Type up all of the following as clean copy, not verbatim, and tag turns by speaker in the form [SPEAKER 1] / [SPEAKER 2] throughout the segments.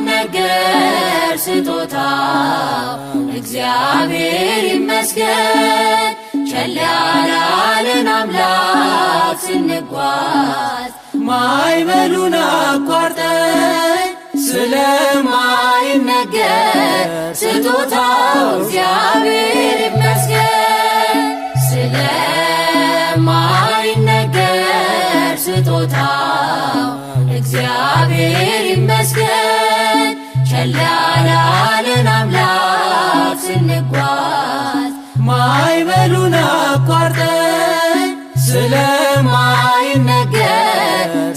[SPEAKER 1] ስለማይነገር ስጦታው እግዚአብሔር ይመስገን። ቸል ያላለን አምላክ ስንጓዝ ማዕበሉን አቋርጠን ስለማይነገር ስጦታው እግዚአብሔር ይመስገን። ስለማይነገር ስጦታው እግዚአብሔር ይመስገን። ቸል ያላለን አምላክ ስንጓዝ ማዕበሉን አቋርጠን ስለማይነገር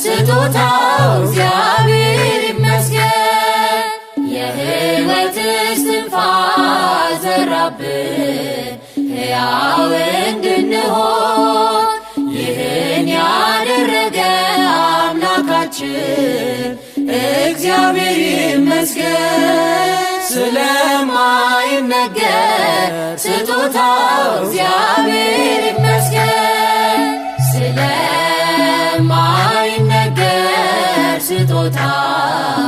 [SPEAKER 1] ስጦታው እግዚአብሔር ይመስገን። የሕይወት እስትንፋስ ዘራብን ሕያው እንድንሆን ይህን ያደረገ አምላካችን እግዚአብሔር ይመስገን። ስለማይነገር ስጦታው እግዚአብሔር ይመስገን። ስለማይነገር ስጦታው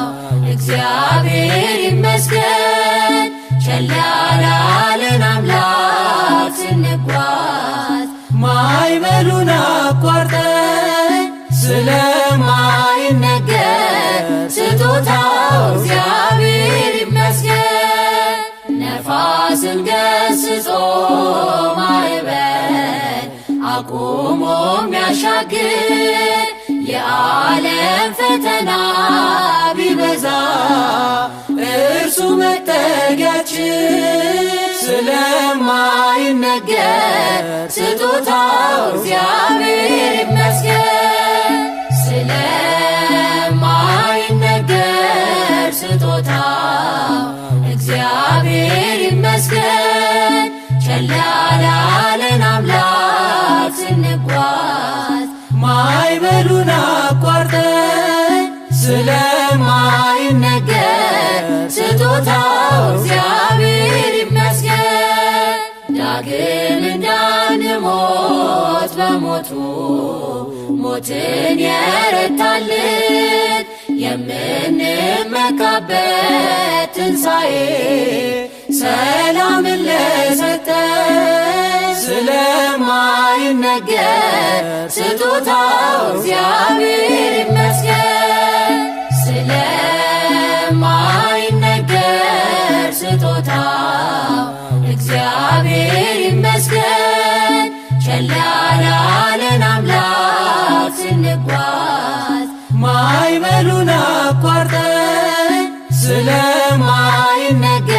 [SPEAKER 1] እግዚአብሔር ይመስገን። ቸል ያላለን አምላክ ስንጓዝ ማዕበሉን አቋርጠን ስለማይነገር ስጦታው እግዚአብሔር ይመስገን። ነፋስን ገስጾ ማዕበል አቁሞ የሚያሻግር የዓለም ፈተና ቢበዛ እርሱ መጠጊያችን። ስለማይነገር ስጦታው እግዚአብሔር ይመስገን። ስለማይነገር ስጦታው እግዚአብሔር ይመስገን። ቸል ያላለን አምላክ ስንጓዝ ማዕበሉን አቋርጠን ስለማይነገር ስጦታው እግዚአብሔር ይመስገን። ዳግም እንዳንሞት በሞቱ ሞትን የረታልን የምንመካበት ትንሣኤ ሰላምን ለሰጠን ስለማይነገር ስጦታው እግዚአብሔር ይመስገን። ስለማይነገር ስጦታው እግዚአብሔር ይመስገን። ቸል ያላለን አምላክ ስንጓዝ ማዕበሉን አቋርጠን ስለማይነገር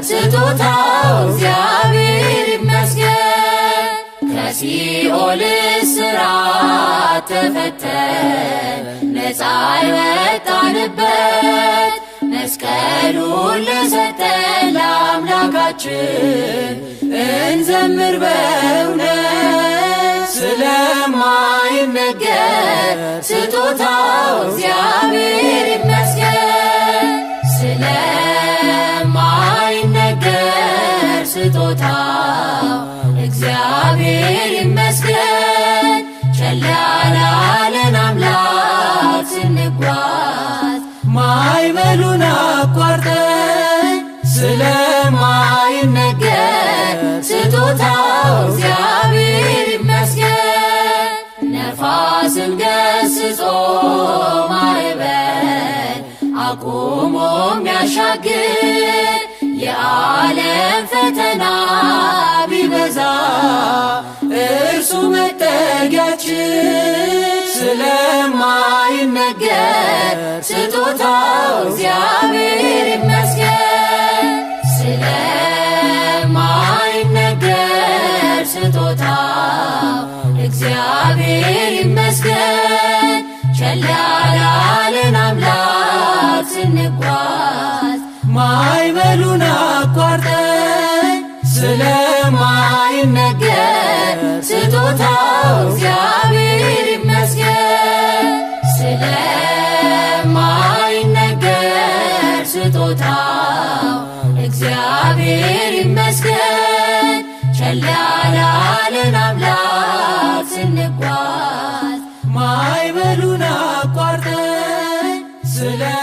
[SPEAKER 1] ስጦታው እግዚአብሔር ይመስገን። ከሲኦል እስራት ተፈተን ነፃ የወጣንበት መስቀሉን ለሰጠን ለአምላካችን እንዘምር በእውነት። ስለማይነገር ስጦታው እግዚአብሔር ይመስገን። ስለማይነገር ስጦታው እግዚአብሔር ይመስገን። ቸል ያላለን አምላክ ስንጓዝ ማዕበሉን አቋርጠን ስለማይነገር ስጦታው እግዚአብሔር ይመስገን። ነፋስን ገስጾ ማዕበል አቁሞ የሚያሻግር የዓለም ፈተና ቢበዛ እርሱ መጠጊያችን። ስለማይነገር ስጦታው እግዚአብሔር ይመስገን። ስለማይነገር ስጦታው እግዚአብሔር ይመስገን። ቸል ያላለን አምላክ ስንጓዝ ማዕበሉን አቋርጠን ስለማይነገር ስጦታው እግዚአብሔር ይመስገን። ስለማይነገር ስጦታው እግዚአብሔር ይመስገን። ቸል ያላለን አምላክ ስንጓዝ ማዕበሉን አቋርጠን
[SPEAKER 2] ስለ